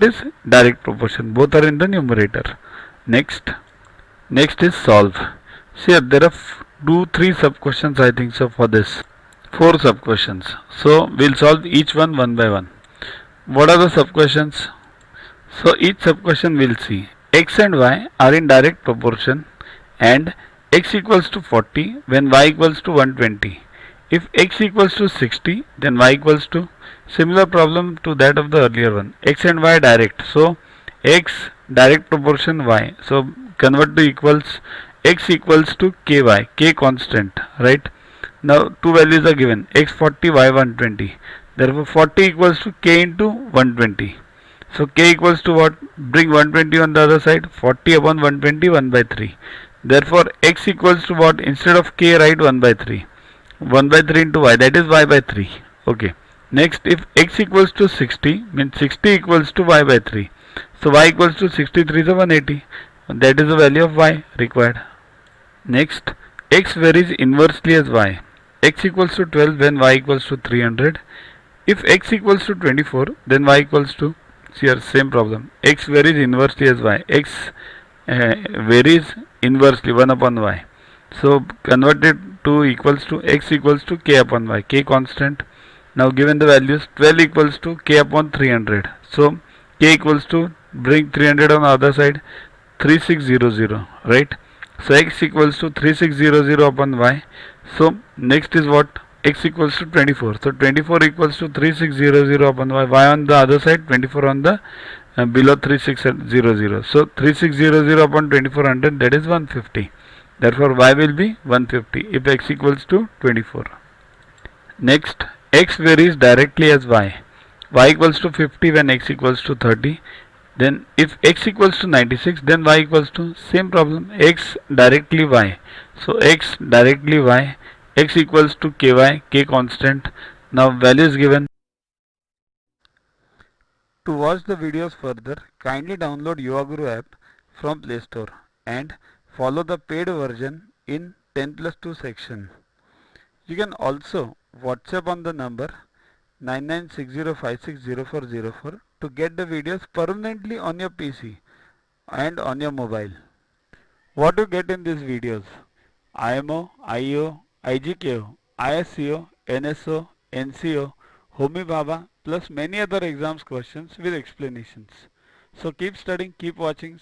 This direct proportion, both are in the numerator. Next is solve. See, there are three sub questions I think so for this. Four sub questions. So we'll solve each one by one. What are the sub questions? So each sub question we'll see x and y are in direct proportion and x equals to 40 when y equals to 120. If x equals to 60 then y equals to, similar problem to that of the earlier one, x and y direct. So x direct proportion y. So convert to equals, x equals to ky, k constant, right? Now two values are given, x 40, y 120. Therefore 40 equals to k into 120. So k equals to what? Bring 120 on the other side. 40 upon 120, 1 by 3. Therefore x equals to what? Instead of k, write 1 by 3. 1 by 3 into y, that is y by 3. Okay. Next, if x equals to 60, means 60 equals to y by 3. So y equals to 63 is 180. That is the value of y required. Next, x varies inversely as y. X equals to 12 when y equals to 300. If x equals to 24, then y equals to, here same problem, x varies inversely as y. X varies inversely 1 upon y. So convert it to equals to, x equals to k upon y, k constant. Now given the values, 12 equals to k upon 300. So k equals to, bring 300 on the other side, 3600, right? So x equals to 3600 upon y. So next is what? X equals to 24. So 24 equals to 3600 upon y. Y on the other side, 24 on the below 3600. So 3600 upon 2400, that is 150. Therefore y will be 150 if x equals to 24. Next, x varies directly as y. Y equals to 50 when x equals to 30. Then if x equals to 96, then y equals to, same problem, x directly y. So x directly y, x equals to ky, k constant. Now values given. To watch the videos further, kindly download Yogaguru app from Play Store and follow the paid version in 10+2 section. You can also WhatsApp on the number 9960560404 to get the videos permanently on your PC and on your mobile. What to get in these videos? IMO, IO, IGKO, ISCO, NSO, NCO, Homi Bhabha plus many other exams questions with explanations. So keep studying, keep watching.